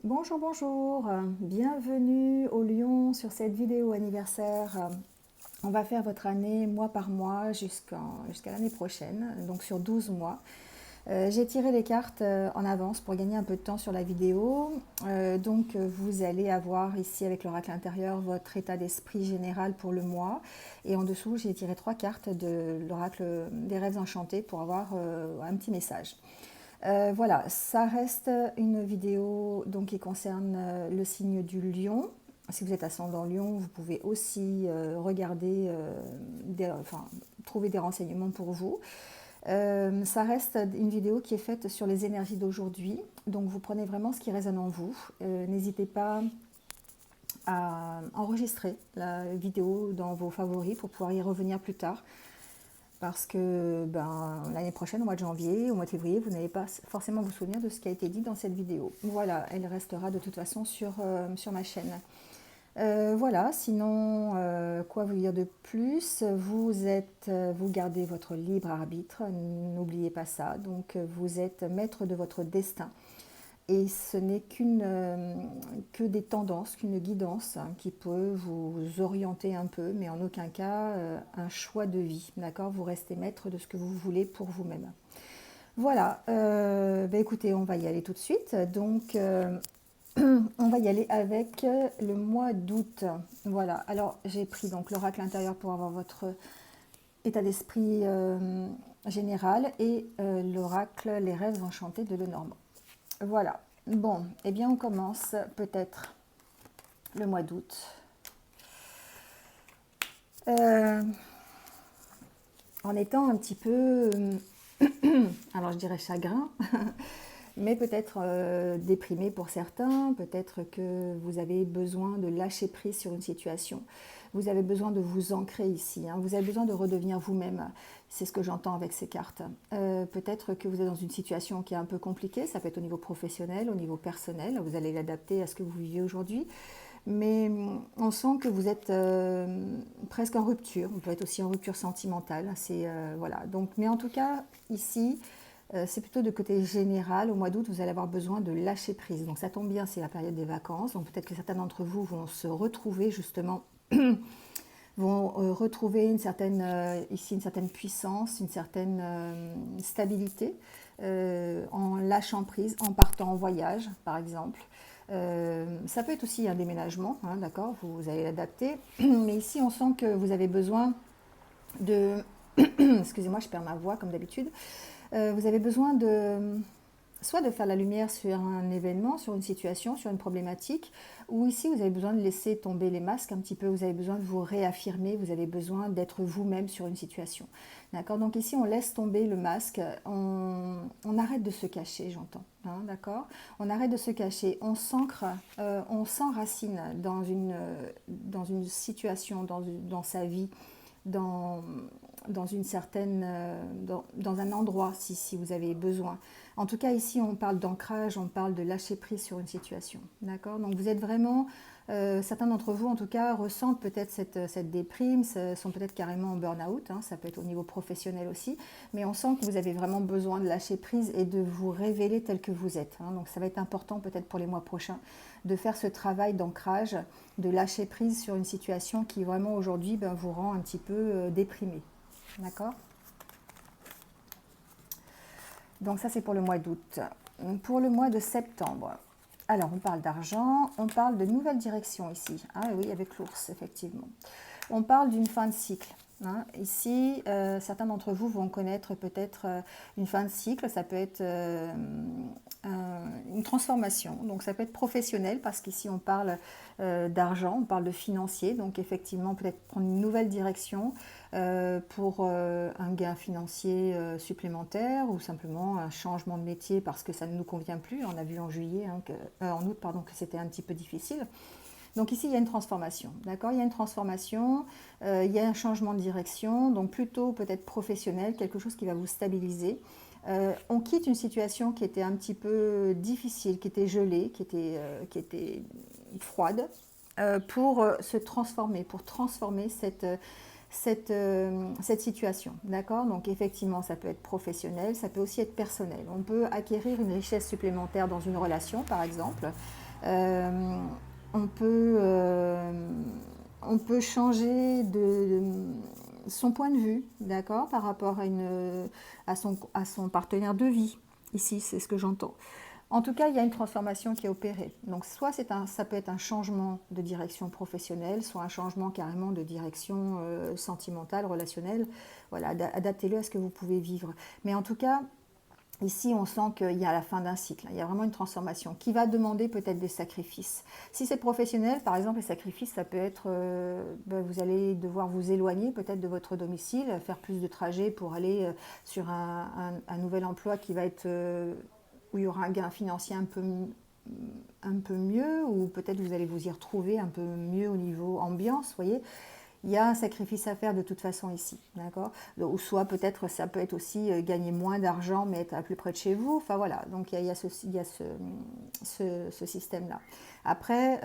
Bonjour, bonjour, bienvenue au Lion sur cette vidéo anniversaire. On va faire votre année mois par mois jusqu'à l'année prochaine, donc sur 12 mois. J'ai tiré les cartes en avance pour gagner un peu de temps sur la vidéo. Donc vous allez avoir ici avec l'oracle intérieur votre état d'esprit général pour le mois. Et en dessous, j'ai tiré 3 cartes de l'oracle des rêves enchantés pour avoir un petit message. Voilà, ça reste une vidéo donc, qui concerne le signe du lion. Si vous êtes ascendant lion, vous pouvez aussi regarder, trouver des renseignements pour vous. Ça reste une vidéo qui est faite sur les énergies d'aujourd'hui. Donc vous prenez vraiment ce qui résonne en vous. N'hésitez pas à enregistrer la vidéo dans vos favoris pour pouvoir y revenir plus tard. Parce que l'année prochaine, au mois de janvier, au mois de février, vous n'allez pas forcément vous souvenir de ce qui a été dit dans cette vidéo. Voilà, elle restera de toute façon sur ma chaîne. Voilà, sinon, quoi vous dire de plus? Vous gardez votre libre arbitre, n'oubliez pas ça. Donc, vous êtes maître de votre destin. Et ce n'est que des tendances, qu'une guidance qui peut vous orienter un peu, mais en aucun cas un choix de vie. D'accord? Vous restez maître de ce que vous voulez pour vous-même. Voilà, écoutez, on va y aller tout de suite. Donc, on va y aller avec le mois d'août. Voilà, alors j'ai pris donc l'oracle intérieur pour avoir votre état d'esprit général et l'oracle les rêves enchantés de Lenormand. Voilà. Bon, eh bien on commence peut-être le mois d'août. En étant un petit peu, alors je dirais chagrin, mais peut-être déprimé pour certains, peut-être que vous avez besoin de lâcher prise sur une situation. Vous avez besoin de vous ancrer ici, hein. Vous avez besoin de redevenir vous-même. C'est ce que j'entends avec ces cartes. Peut-être que vous êtes dans une situation qui est un peu compliquée, ça peut être au niveau professionnel, au niveau personnel, vous allez l'adapter à ce que vous vivez aujourd'hui. Mais on sent que vous êtes presque en rupture, on peut être aussi en rupture sentimentale. Voilà. Donc, mais en tout cas, ici, c'est plutôt de côté général. Au mois d'août, vous allez avoir besoin de lâcher prise. Donc ça tombe bien, c'est la période des vacances. Donc peut-être que certains d'entre vous vont se retrouver justement, vont retrouver ici une certaine puissance, une certaine stabilité en lâchant prise, en partant en voyage, par exemple. Ça peut être aussi un déménagement, hein, d'accord, vous allez l'adapter. Mais ici, on sent que vous avez besoin de... Excusez-moi, je perds ma voix comme d'habitude. Vous avez besoin de soit de faire la lumière sur un événement, sur une situation, sur une problématique, ou ici vous avez besoin de laisser tomber les masques un petit peu, vous avez besoin de vous réaffirmer, vous avez besoin d'être vous-même sur une situation. D'accord? Donc ici on laisse tomber le masque, on arrête de se cacher, j'entends. Hein, d'accord? On arrête de se cacher, on s'ancre, on s'enracine dans une situation, dans sa vie, dans, dans une certaine, dans un endroit si vous avez besoin. En tout cas, ici, on parle d'ancrage, on parle de lâcher prise sur une situation. D'accord? Donc, vous êtes vraiment, certains d'entre vous, en tout cas, ressentent peut-être cette déprime, sont peut-être carrément en burn-out, hein, ça peut être au niveau professionnel aussi, mais on sent que vous avez vraiment besoin de lâcher prise et de vous révéler tel que vous êtes. Hein. Donc, ça va être important peut-être pour les mois prochains de faire ce travail d'ancrage, de lâcher prise sur une situation qui vraiment aujourd'hui vous rend un petit peu déprimé. D'accord? Donc ça c'est pour le mois d'août. Pour le mois de septembre, alors on parle d'argent, on parle de nouvelles directions ici. Ah oui, avec l'ours, effectivement. On parle d'une fin de cycle. Hein. Ici, certains d'entre vous vont connaître peut-être une fin de cycle, ça peut être une transformation, donc ça peut être professionnel parce qu'ici on parle d'argent, on parle de financier, donc effectivement peut-être prendre une nouvelle direction pour un gain financier supplémentaire ou simplement un changement de métier parce que ça ne nous convient plus. On a vu en juillet, hein, en août pardon, que c'était un petit peu difficile. Donc ici, il y a une transformation, d'accord? Il y a une transformation, il y a un changement de direction, donc plutôt peut-être professionnel, quelque chose qui va vous stabiliser. On quitte une situation qui était un petit peu difficile, qui était gelée, qui était froide, pour se transformer, pour transformer cette situation, d'accord? Donc effectivement, ça peut être professionnel, ça peut aussi être personnel. On peut acquérir une richesse supplémentaire dans une relation, par exemple, Euh, on peut, on peut changer son point de vue, d'accord, par rapport à son partenaire de vie. Ici, c'est ce que j'entends. En tout cas, il y a une transformation qui est opérée. Donc, soit ça peut être un changement de direction professionnelle, soit un changement carrément de direction sentimentale, relationnelle. Voilà, adaptez-le à ce que vous pouvez vivre. Mais en tout cas, ici, on sent qu'il y a la fin d'un cycle. Il y a vraiment une transformation qui va demander peut-être des sacrifices. Si c'est professionnel, par exemple, les sacrifices, ça peut être, vous allez devoir vous éloigner peut-être de votre domicile, faire plus de trajets pour aller sur un nouvel emploi qui va être, où il y aura un gain financier un peu mieux, ou peut-être vous allez vous y retrouver un peu mieux au niveau ambiance, vous voyez. Il y a un sacrifice à faire de toute façon ici, d'accord. Ou soit peut-être ça peut être aussi gagner moins d'argent mais être à plus près de chez vous. Enfin voilà, donc il y a ce système-là. Après,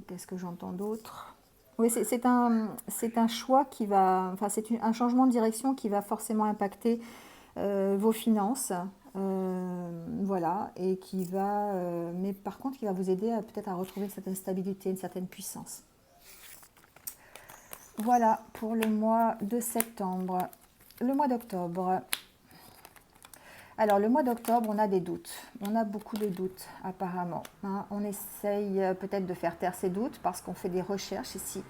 qu'est-ce que j'entends d'autre? Oui, c'est un choix qui va, enfin un changement de direction qui va forcément impacter vos finances, voilà, et qui va, mais par contre qui va vous aider peut-être à retrouver une certaine stabilité, une certaine puissance. Voilà pour le mois de septembre. Le mois d'octobre. Alors, le mois d'octobre, on a des doutes. On a beaucoup de doutes, apparemment, hein. On essaye peut-être de faire taire ces doutes parce qu'on fait des recherches ici.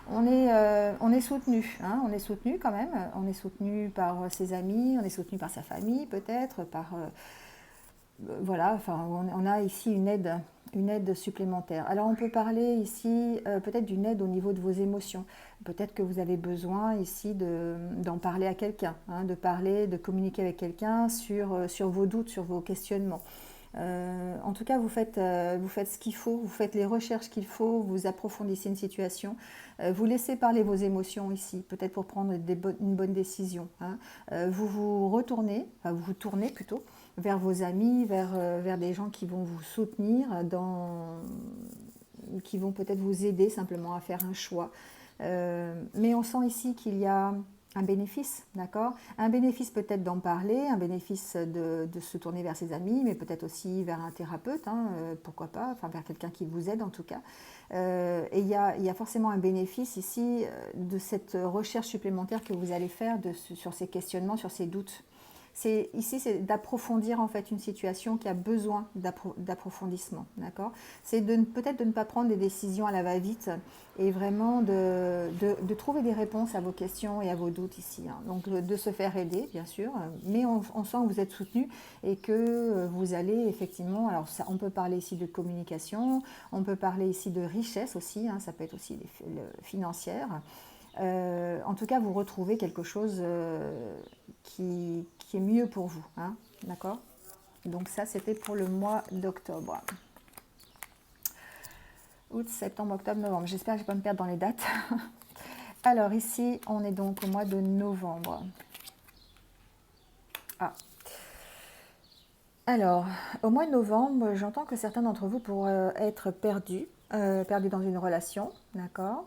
On est soutenu, hein, on est soutenu quand même. On est soutenu par ses amis, on est soutenu par sa famille, peut-être, par voilà, enfin, on a ici une aide supplémentaire. Alors on peut parler ici peut-être d'une aide au niveau de vos émotions. Peut-être que vous avez besoin ici d'en parler à quelqu'un, hein, de parler, de communiquer avec quelqu'un sur vos doutes, sur vos questionnements. En tout cas, vous faites ce qu'il faut, vous faites les recherches qu'il faut, vous approfondissez une situation, vous laissez parler vos émotions ici, peut-être pour prendre une bonne décision, hein. Vous vous retournez, enfin vous vous tournez plutôt vers vos amis, vers des gens qui vont vous soutenir, qui vont peut-être vous aider simplement à faire un choix. Mais on sent ici qu'il y a un bénéfice, d'accord. Un bénéfice peut-être d'en parler, un bénéfice de se tourner vers ses amis, mais peut-être aussi vers un thérapeute, hein, pourquoi pas, enfin vers quelqu'un qui vous aide en tout cas. Et il y a forcément un bénéfice ici de cette recherche supplémentaire que vous allez faire sur ces questionnements, sur ces doutes. Ici, c'est d'approfondir en fait une situation qui a besoin d'approfondissement, d'accord. C'est peut-être de ne pas prendre des décisions à la va-vite et vraiment de trouver des réponses à vos questions et à vos doutes ici, hein. Donc de se faire aider, bien sûr, mais on sent que vous êtes soutenu et que vous allez effectivement, alors ça, on peut parler ici de communication, on peut parler ici de richesse aussi, hein, ça peut être aussi financière. En tout cas, vous retrouvez quelque chose qui est mieux pour vous, hein, d'accord. Donc ça, c'était pour le mois d'octobre. Août, septembre, octobre, novembre. J'espère que je ne vais pas me perdre dans les dates. Alors ici, on est donc au mois de novembre. Ah. Alors, au mois de novembre, j'entends que certains d'entre vous pourraient être perdus dans une relation, d'accord.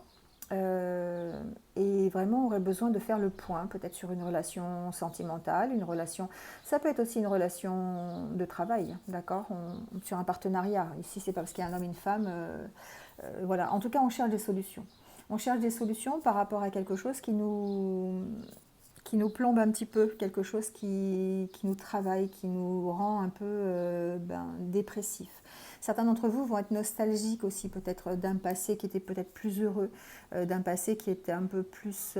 Et vraiment aurait besoin de faire le point, peut-être sur une relation sentimentale, une relation, ça peut être aussi une relation de travail, d'accord, sur un partenariat. Ici, c'est pas parce qu'il y a un homme et une femme, voilà. En tout cas, on cherche des solutions. On cherche des solutions par rapport à quelque chose qui nous plombe un petit peu, quelque chose qui nous travaille, qui nous rend un peu dépressif. Certains d'entre vous vont être nostalgiques aussi peut-être d'un passé qui était peut-être plus heureux, d'un passé qui était un peu plus...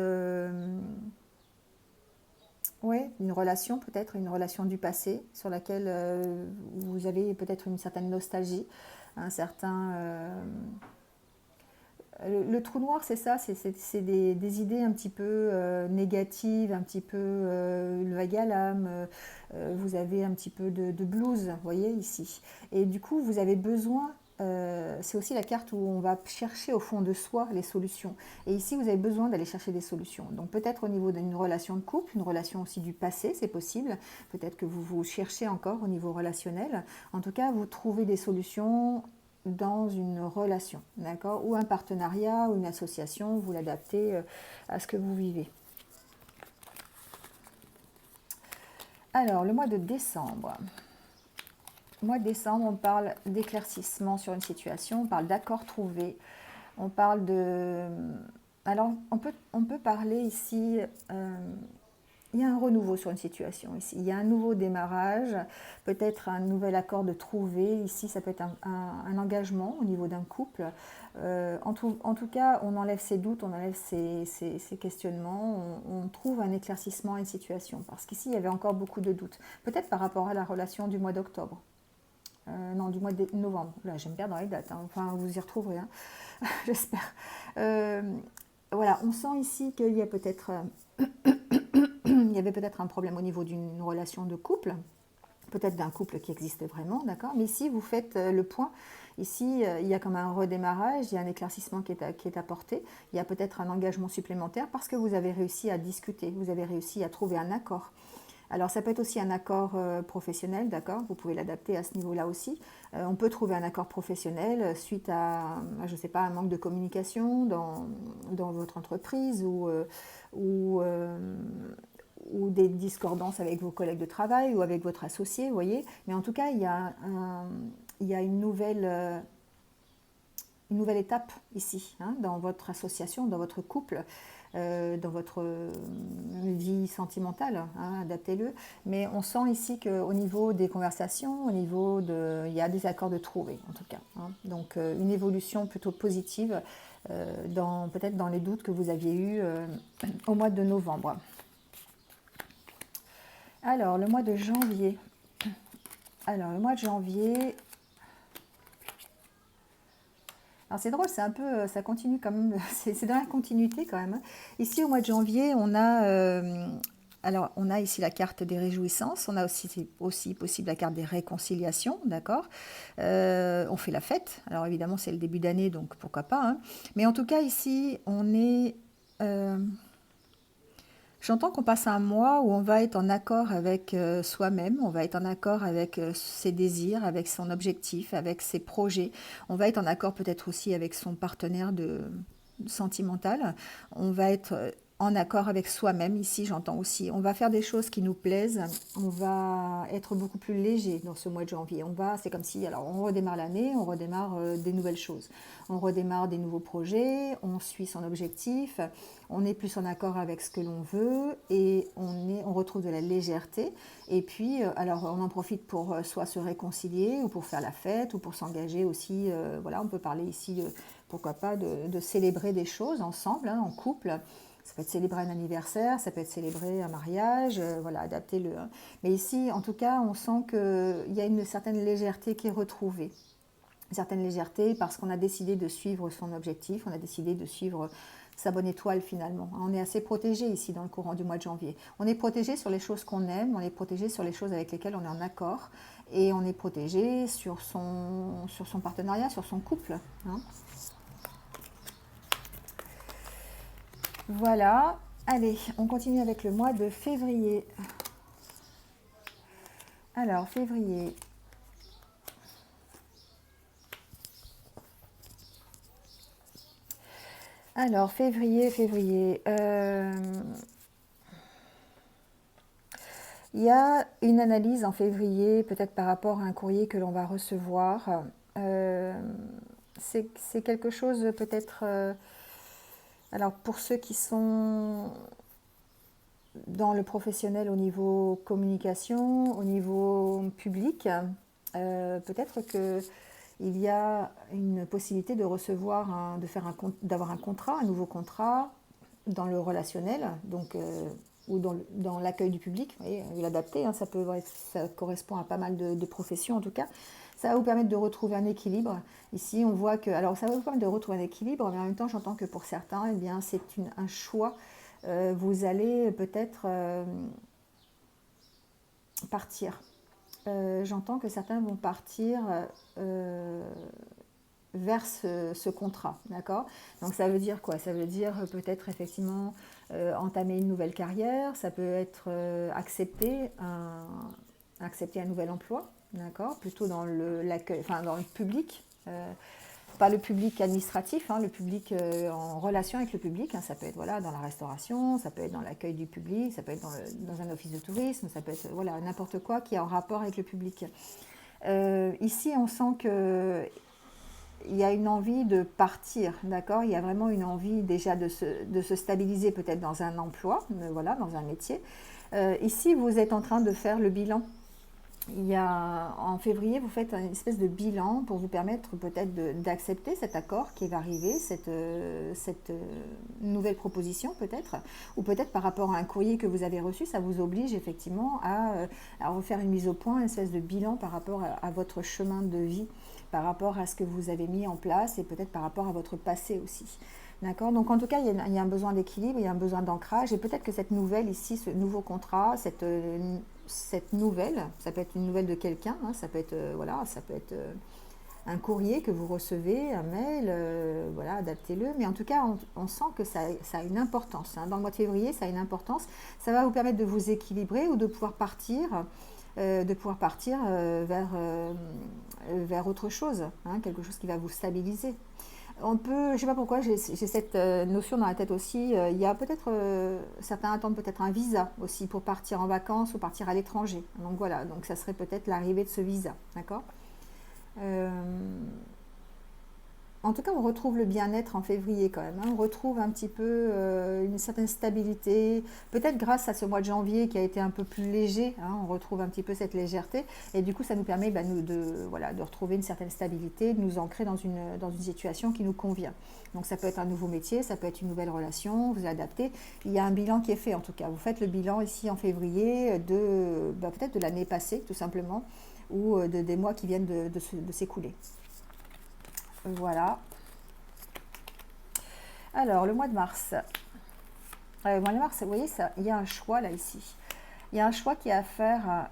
ouais, une relation peut-être, une relation du passé sur laquelle vous avez peut-être une certaine nostalgie, un certain... le trou noir, c'est ça, c'est des idées un petit peu négatives, un petit peu le vague à l'âme. Vous avez un petit peu de blues, vous voyez, ici. Et du coup, vous avez besoin, c'est aussi la carte où on va chercher au fond de soi les solutions. Et ici, vous avez besoin d'aller chercher des solutions. Donc peut-être au niveau d'une relation de couple, une relation aussi du passé, c'est possible. Peut-être que vous cherchez encore au niveau relationnel. En tout cas, vous trouvez des solutions dans une relation, d'accord, ou un partenariat ou une association, vous l'adaptez à ce que vous vivez. Alors, le mois de décembre. mois de décembre, on parle d'éclaircissement sur une situation, on parle d'accord trouvé, on parle de... Alors, on peut parler ici, il y a un renouveau sur une situation ici, il y a un nouveau démarrage, peut-être un nouvel accord de trouver, ici ça peut être un engagement au niveau d'un couple. En tout cas, on enlève ses doutes, on enlève ses questionnements, on trouve un éclaircissement à une situation, parce qu'ici il y avait encore beaucoup de doutes, peut-être par rapport à la relation du mois d'octobre. Non, du mois de novembre. Là, j'aime bien dans les dates. Hein. Enfin, vous y retrouverez, hein. J'espère. Euh, voilà, on sent ici qu'il y a peut-être, il y avait peut-être un problème au niveau d'une relation de couple, peut-être d'un couple qui existe vraiment, d'accord. Mais ici, vous faites le point. Ici, il y a comme un redémarrage, il y a un éclaircissement qui est apporté. Il y a peut-être un engagement supplémentaire parce que vous avez réussi à discuter, vous avez réussi à trouver un accord. Alors ça peut être aussi un accord professionnel, d'accord. Vous pouvez l'adapter à ce niveau-là aussi. On peut trouver un accord professionnel suite à, je ne sais pas, un manque de communication dans votre entreprise ou des discordances avec vos collègues de travail ou avec votre associé, vous voyez. Mais en tout cas, il y a une nouvelle étape ici, hein, dans votre association, dans votre couple, dans votre vie sentimentale, hein, adaptez-le. Mais on sent ici qu'au niveau des conversations, il y a des accords de trouver, en tout cas. Hein. Donc une évolution plutôt positive, peut-être dans les doutes que vous aviez eus au mois de novembre. Alors, le mois de janvier. Alors, le mois de janvier... Alors c'est drôle, c'est un peu, ça continue quand même, c'est dans la continuité quand même. Ici au mois de janvier, on a ici la carte des réjouissances, on a aussi possible la carte des réconciliations, d'accord. On fait la fête, alors évidemment c'est le début d'année, donc pourquoi pas, hein. Mais en tout cas ici, j'entends qu'on passe un mois où on va être en accord avec soi-même, on va être en accord avec ses désirs, avec son objectif, avec ses projets. On va être en accord peut-être aussi avec son partenaire sentimental. On va être en accord avec soi-même. Ici, j'entends aussi. On va faire des choses qui nous plaisent. On va être beaucoup plus léger dans ce mois de janvier. C'est comme si, alors on redémarre l'année, on redémarre des nouvelles choses. On redémarre des nouveaux projets, on suit son objectif, on est plus en accord avec ce que l'on veut et on retrouve de la légèreté. Et puis, alors on en profite pour soit se réconcilier ou pour faire la fête ou pour s'engager aussi. Voilà, on peut parler ici, pourquoi pas, de célébrer des choses ensemble, hein, en couple. Ça peut être célébrer un anniversaire, ça peut être célébrer un mariage, voilà, adaptez-le. Hein. Mais ici, en tout cas, on sent qu'il y a une certaine légèreté qui est retrouvée. Une certaine légèreté parce qu'on a décidé de suivre son objectif, on a décidé de suivre sa bonne étoile finalement. On est assez protégé ici dans le courant du mois de janvier. On est protégé sur les choses qu'on aime, on est protégé sur les choses avec lesquelles on est en accord et on est protégé sur son partenariat, sur son couple. Hein. Voilà, allez, on continue avec le mois de février. Alors, février. Alors, février. Il y a une analyse en février, peut-être par rapport à un courrier que l'on va recevoir. C'est quelque chose peut-être... alors, pour ceux qui sont dans le professionnel au niveau communication, au niveau public, peut-être qu'il y a une possibilité de recevoir, d'avoir un contrat, un nouveau contrat dans le relationnel, donc, ou dans l'accueil du public. Vous voyez, l'adapter, hein, ça correspond à pas mal de professions en tout cas. Ça va vous permettre de retrouver un équilibre. Ici, on voit que, alors ça va vous permettre de retrouver un équilibre, mais en même temps, j'entends que pour certains, eh bien, c'est un choix. Vous allez peut-être partir. J'entends que certains vont partir vers ce contrat, d'accord. Donc ça veut dire quoi? Ça veut dire peut-être effectivement entamer une nouvelle carrière, ça peut être accepter un nouvel emploi, d'accord, plutôt dans l'accueil, enfin dans le public. Pas le public administratif, hein, le public en relation avec le public, hein, ça peut être voilà, dans la restauration, ça peut être dans l'accueil du public, ça peut être dans un office de tourisme, ça peut être voilà, n'importe quoi qui est en rapport avec le public. Ici, on sent que il y a une envie de partir, d'accord? Il y a vraiment une envie déjà de se stabiliser peut-être dans un emploi, voilà, dans un métier. Ici, vous êtes en train de faire le bilan. En février, vous faites une espèce de bilan pour vous permettre peut-être d'accepter cet accord qui va arriver, cette nouvelle proposition peut-être, ou peut-être par rapport à un courrier que vous avez reçu, ça vous oblige effectivement à refaire une mise au point, une espèce de bilan par rapport à votre chemin de vie, par rapport à ce que vous avez mis en place et peut-être par rapport à votre passé aussi. D'accord. Donc en tout cas, il y a un besoin d'équilibre, il y a un besoin d'ancrage et peut-être que cette nouvelle ici, ce nouveau contrat, cette nouvelle, ça peut être une nouvelle de quelqu'un, hein, ça peut être, voilà, ça peut être un courrier que vous recevez, un mail, voilà, adaptez-le. Mais en tout cas, on sent que ça a une importance. Hein. Dans le mois de février, ça a une importance. Ça va vous permettre de vous équilibrer ou de pouvoir partir vers autre chose, hein, quelque chose qui va vous stabiliser. On peut, je ne sais pas pourquoi, j'ai cette notion dans la tête aussi. Il y a peut-être, certains attendent peut-être un visa aussi pour partir en vacances ou partir à l'étranger. Donc voilà, donc ça serait peut-être l'arrivée de ce visa, d'accord. Euh, En tout cas, on retrouve le bien-être en février quand même, hein. On retrouve un petit peu une certaine stabilité, peut-être grâce à ce mois de janvier qui a été un peu plus léger, hein, on retrouve un petit peu cette légèreté. Et du coup, ça nous permet voilà, de retrouver une certaine stabilité, de nous ancrer dans une situation qui nous convient. Donc ça peut être un nouveau métier, ça peut être une nouvelle relation, vous adaptez. Il y a un bilan qui est fait en tout cas. Vous faites le bilan ici en février peut-être de l'année passée tout simplement, ou des mois qui viennent de s'écouler. Voilà. Alors, le mois de mars. Le mois de mars, vous voyez, il y a un choix là, ici. Il y a un choix qui est à faire.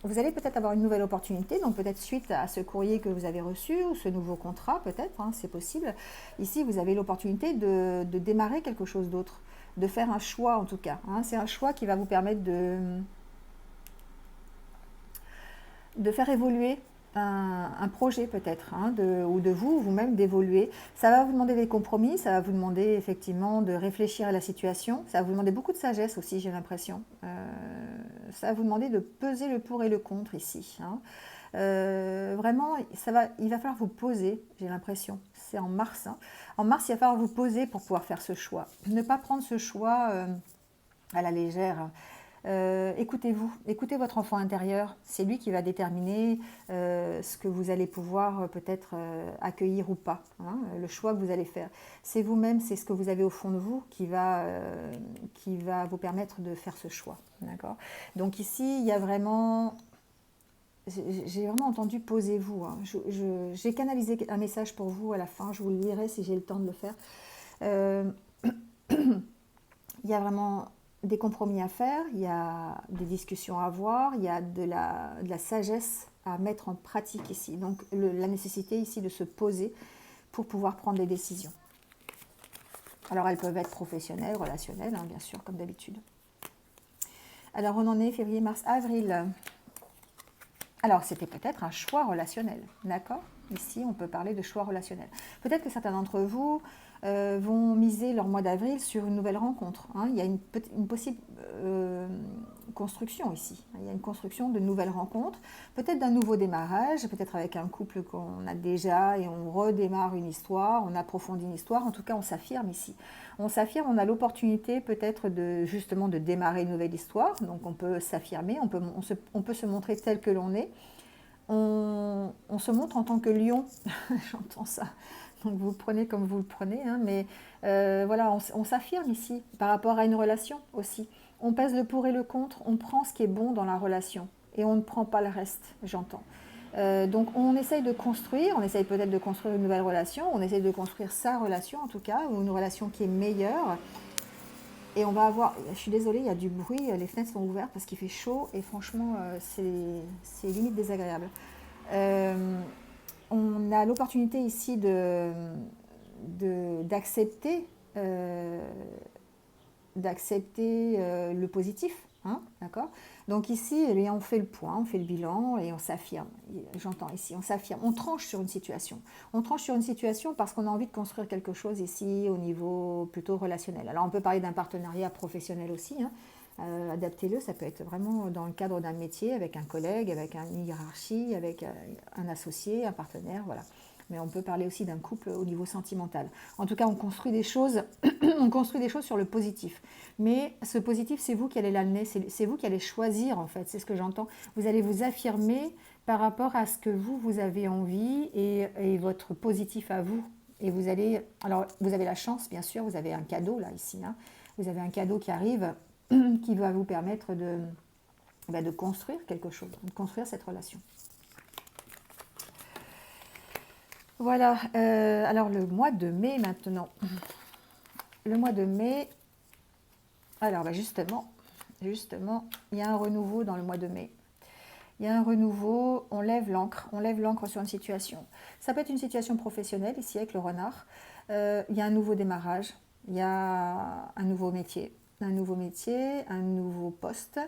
Vous allez peut-être avoir une nouvelle opportunité, donc peut-être suite à ce courrier que vous avez reçu ou ce nouveau contrat, peut-être, hein, c'est possible. Ici, vous avez l'opportunité de démarrer quelque chose d'autre, de faire un choix en tout cas. Hein. C'est un choix qui va vous permettre de faire évoluer un projet peut-être, hein, ou de vous-même d'évoluer. Ça va vous demander des compromis, ça va vous demander effectivement de réfléchir à la situation, ça va vous demander beaucoup de sagesse aussi, j'ai l'impression. Ça va vous demander de peser le pour et le contre ici. Hein. Vraiment, il va falloir vous poser, j'ai l'impression. C'est en mars. Hein. En mars, il va falloir vous poser pour pouvoir faire ce choix. Ne pas prendre ce choix à la légère. Écoutez-vous, écoutez votre enfant intérieur, c'est lui qui va déterminer ce que vous allez pouvoir peut-être accueillir ou pas, hein, le choix que vous allez faire. C'est vous-même, c'est ce que vous avez au fond de vous qui va vous permettre de faire ce choix. D'accord. Donc ici, il y a vraiment, j'ai vraiment entendu posez-vous. Hein. J'ai canalisé un message pour vous à la fin, je vous le lirai si j'ai le temps de le faire. Il y a vraiment des compromis à faire, il y a des discussions à avoir, il y a de la sagesse à mettre en pratique ici. Donc la nécessité ici de se poser pour pouvoir prendre des décisions. Alors elles peuvent être professionnelles, relationnelles, hein, bien sûr, comme d'habitude. Alors on en est février, mars, avril. Alors c'était peut-être un choix relationnel, d'accord? Ici on peut parler de choix relationnel. Peut-être que certains d'entre vous vont miser leur mois d'avril sur une nouvelle rencontre. Hein. Il y a une possible construction ici. Il y a une construction de nouvelles rencontres, peut-être d'un nouveau démarrage, peut-être avec un couple qu'on a déjà et on redémarre une histoire, on approfondit une histoire. En tout cas, on s'affirme ici. On s'affirme, on a l'opportunité peut-être justement de démarrer une nouvelle histoire. Donc on peut s'affirmer, on peut se montrer tel que l'on est. On se montre en tant que lion, j'entends ça. Donc vous le prenez comme vous le prenez, hein, mais voilà, on s'affirme ici par rapport à une relation aussi. On pèse le pour et le contre, on prend ce qui est bon dans la relation et on ne prend pas le reste, j'entends. Donc on essaye de construire, on essaye peut-être de construire une nouvelle relation, on essaye de construire sa relation en tout cas, ou une relation qui est meilleure. Et on va avoir, je suis désolée, il y a du bruit, les fenêtres sont ouvertes parce qu'il fait chaud et franchement c'est limite désagréable. On a l'opportunité ici d'accepter le positif, hein, d'accord. Donc ici, eh bien, on fait le point, on fait le bilan et on s'affirme. J'entends ici, on s'affirme, on tranche sur une situation. On tranche sur une situation parce qu'on a envie de construire quelque chose ici au niveau plutôt relationnel. Alors on peut parler d'un partenariat professionnel aussi, hein, Adaptez-le, ça peut être vraiment dans le cadre d'un métier, avec un collègue, avec une hiérarchie, avec un associé, un partenaire, voilà. Mais on peut parler aussi d'un couple au niveau sentimental. En tout cas, on construit des choses, on construit des choses sur le positif. Mais ce positif, c'est vous qui allez l'amener, c'est vous qui allez choisir en fait, c'est ce que j'entends. Vous allez vous affirmer par rapport à ce que vous avez envie et votre positif à vous. Et vous allez, alors vous avez la chance, bien sûr, vous avez un cadeau là, ici. Hein. Vous avez un cadeau qui arrive qui va vous permettre de construire quelque chose, de construire cette relation. Voilà, alors le mois de mai maintenant. Le mois de mai, alors justement, il y a un renouveau dans le mois de mai. Il y a un renouveau, on lève l'ancre sur une situation. Ça peut être une situation professionnelle, ici avec le renard. Il y a un nouveau démarrage, il y a un nouveau métier, un nouveau poste,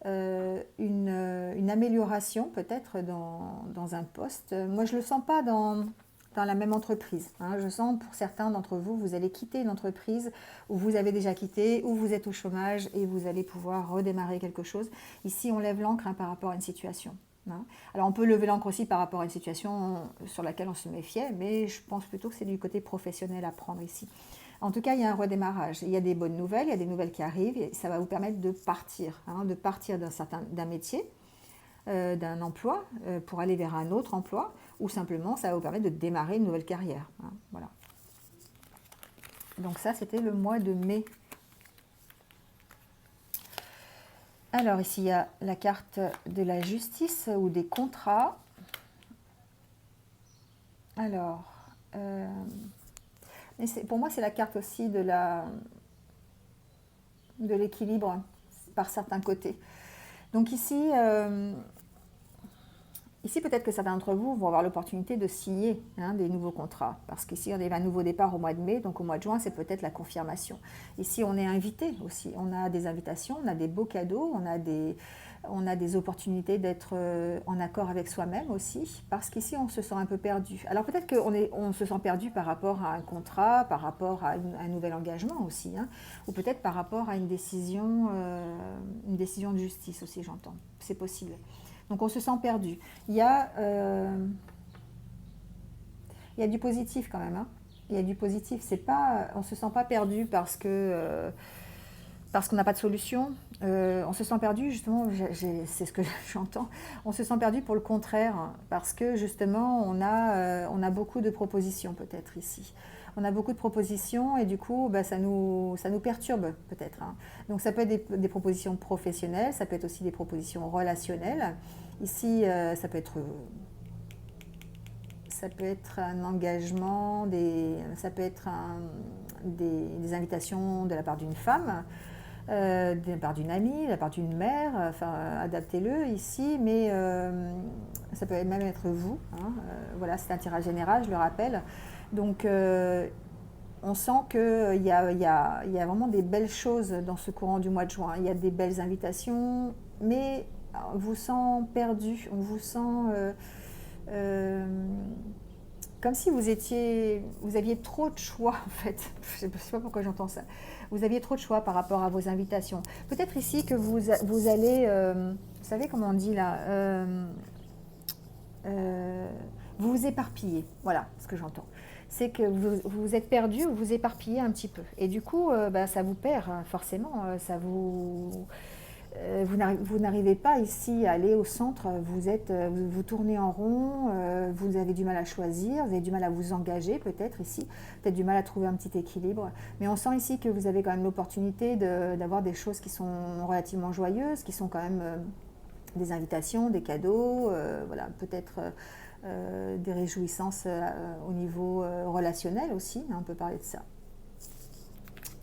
une amélioration peut-être dans un poste. Moi, je ne le sens pas dans la même entreprise. Hein. Je sens pour certains d'entre vous, vous allez quitter une entreprise où vous avez déjà quitté, où vous êtes au chômage et vous allez pouvoir redémarrer quelque chose. Ici, on lève l'ancre par rapport à une situation. Hein. Alors, on peut lever l'ancre aussi par rapport à une situation sur laquelle on se méfiait, mais je pense plutôt que c'est du côté professionnel à prendre ici. En tout cas, il y a un redémarrage. Il y a des bonnes nouvelles, il y a des nouvelles qui arrivent et ça va vous permettre de partir d'un métier, d'un emploi pour aller vers un autre emploi ou simplement ça va vous permettre de démarrer une nouvelle carrière. Hein, voilà. Donc ça, c'était le mois de mai. Alors ici, il y a la carte de la justice ou des contrats. Alors, pour moi, c'est la carte aussi de l'équilibre par certains côtés. Donc ici, peut-être que certains d'entre vous vont avoir l'opportunité de signer des nouveaux contrats. Parce qu'ici, on a un nouveau départ au mois de mai, donc au mois de juin, c'est peut-être la confirmation. Ici, on est invité aussi. On a des invitations, on a des beaux cadeaux, on a des opportunités d'être en accord avec soi-même aussi. Parce qu'ici, on se sent un peu perdu. Alors peut-être qu'on se sent perdu par rapport à un contrat, par rapport à un nouvel engagement aussi. Hein, ou peut-être par rapport à une décision de justice aussi, j'entends. C'est possible. Donc on se sent perdu. Il y a du positif quand même. Hein. Il y a du positif. On ne se sent pas perdu parce qu'on n'a pas de solution. On se sent perdu, justement, c'est ce que j'entends. On se sent perdu pour le contraire, parce que justement, on a beaucoup de propositions peut-être ici. On a beaucoup de propositions et du coup, ça nous perturbe peut-être. Hein. Donc ça peut être des propositions professionnelles, ça peut être aussi des propositions relationnelles. Ici, ça peut être un engagement, ça peut être des invitations de la part d'une femme, de la part d'une amie, de la part d'une mère, adaptez-le ici, mais ça peut même être vous. Hein, voilà, c'est un tirage général, je le rappelle. Donc, on sent qu'il y a vraiment des belles choses dans ce courant du mois de juin. Il y a des belles invitations, mais on vous sent perdu, on vous sent comme si vous aviez trop de choix en fait. Je ne sais pas pourquoi j'entends ça. Vous aviez trop de choix par rapport à vos invitations. Peut-être ici que vous allez, vous savez comment on dit là, vous vous éparpillez. Voilà ce que j'entends. C'est que vous êtes perdu ou vous éparpillez un petit peu. Et du coup, ça vous perd forcément. Vous n'arrivez pas ici à aller au centre, vous tournez en rond, vous avez du mal à choisir, vous avez du mal à vous engager peut-être ici, peut-être du mal à trouver un petit équilibre. Mais on sent ici que vous avez quand même l'opportunité d'avoir des choses qui sont relativement joyeuses, qui sont quand même des invitations, des cadeaux, voilà, peut-être des réjouissances au niveau relationnel aussi, hein, on peut parler de ça.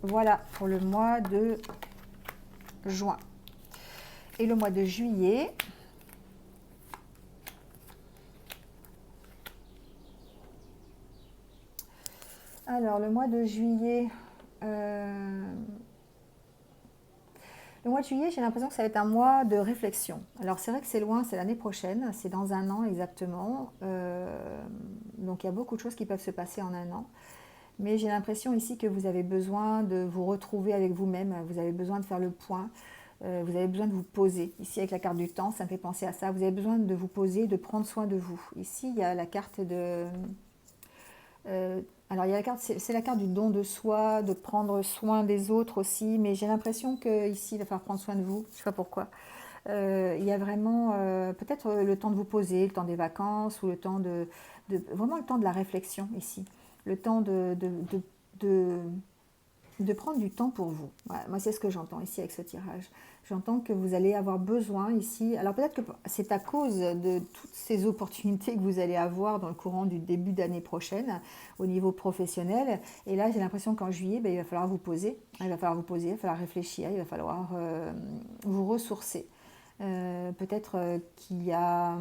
Voilà pour le mois de juin. Et le mois de juillet, alors le mois de juillet, j'ai l'impression que ça va être un mois de réflexion. Alors c'est vrai que c'est loin, c'est l'année prochaine, c'est dans un an exactement, donc il y a beaucoup de choses qui peuvent se passer en un an. Mais j'ai l'impression ici que vous avez besoin de vous retrouver avec vous-même, vous avez besoin de faire le point, Vous avez besoin de vous poser. Ici, avec la carte du temps, ça me fait penser à ça. Vous avez besoin de vous poser, de prendre soin de vous. Ici, il y a la carte de... alors, il y a la carte, c'est la carte du don de soi, de prendre soin des autres aussi. Mais j'ai l'impression qu'ici, il va falloir prendre soin de vous. Je ne sais pas pourquoi. Il y a vraiment peut-être le temps de vous poser, le temps des vacances ou le temps vraiment le temps de la réflexion ici. Le temps de, de prendre du temps pour vous. Voilà, moi, c'est ce que j'entends ici avec ce tirage. J'entends que vous allez avoir besoin ici. Alors peut-être que c'est à cause de toutes ces opportunités que vous allez avoir dans le courant du début d'année prochaine au niveau professionnel. Et là, j'ai l'impression qu'en juillet, ben, il va falloir vous poser. Il va falloir vous poser, il va falloir réfléchir, il va falloir vous ressourcer. Peut-être qu'il y a...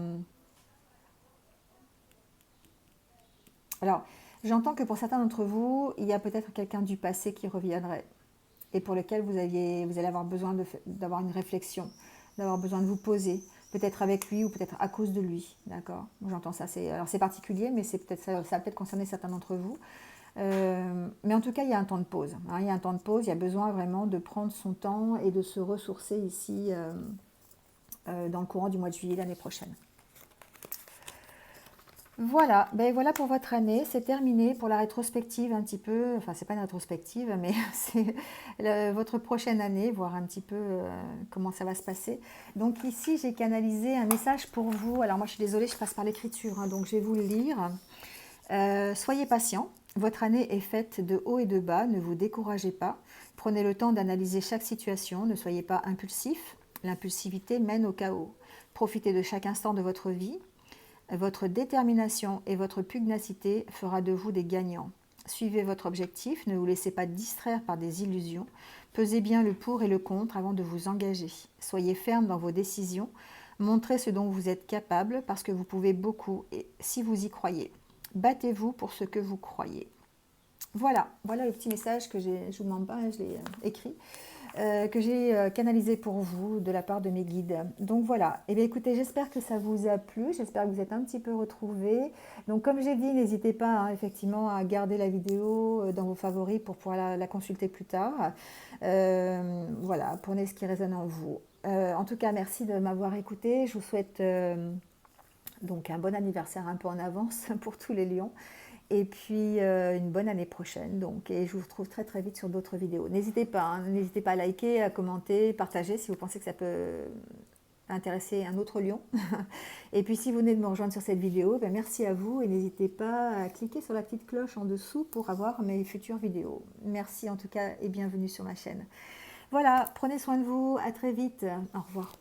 Alors, j'entends que pour certains d'entre vous, il y a peut-être quelqu'un du passé qui reviendrait et pour lequel vous allez avoir besoin d'avoir une réflexion, d'avoir besoin de vous poser, peut-être avec lui ou peut-être à cause de lui, d'accord? J'entends ça, alors c'est particulier, mais ça va peut-être concerner certains d'entre vous. Mais en tout cas, il y a un temps de pause, hein, il y a un temps de pause, il y a besoin vraiment de prendre son temps et de se ressourcer ici dans le courant du mois de juillet l'année prochaine. Voilà, ben voilà pour votre année, c'est terminé pour la rétrospective un petit peu, enfin c'est pas une rétrospective, mais c'est votre prochaine année, voir un petit peu comment ça va se passer. Donc ici j'ai canalisé un message pour vous, alors moi je suis désolée, je passe par l'écriture, hein, donc je vais vous le lire. Soyez patient, votre année est faite de hauts et de bas, ne vous découragez pas, prenez le temps d'analyser chaque situation, ne soyez pas impulsif, l'impulsivité mène au chaos. Profitez de chaque instant de votre vie. Votre détermination et votre pugnacité fera de vous des gagnants. Suivez votre objectif, ne vous laissez pas distraire par des illusions. Pesez bien le pour et le contre avant de vous engager. Soyez ferme dans vos décisions. Montrez ce dont vous êtes capable parce que vous pouvez beaucoup et si vous y croyez. Battez-vous pour ce que vous croyez. Voilà le petit message que je ne vous demande pas, je l'ai écrit. Que j'ai canalisé pour vous de la part de mes guides. Donc voilà, et bien écoutez, j'espère que ça vous a plu, j'espère que vous êtes un petit peu retrouvés. Donc comme j'ai dit, n'hésitez pas hein, effectivement à garder la vidéo dans vos favoris pour pouvoir la consulter plus tard. Voilà, prenez ce qui résonne en vous. En tout cas, merci de m'avoir écouté. Je vous souhaite donc un bon anniversaire un peu en avance pour tous les lions. Et puis une bonne année prochaine. Donc, et je vous retrouve très très vite sur d'autres vidéos. N'hésitez pas, hein, n'hésitez pas à liker, à commenter, partager si vous pensez que ça peut intéresser un autre lion. Et puis si vous venez de me rejoindre sur cette vidéo, ben merci à vous et n'hésitez pas à cliquer sur la petite cloche en dessous pour avoir mes futures vidéos. Merci en tout cas et bienvenue sur ma chaîne. Voilà, prenez soin de vous, à très vite, au revoir.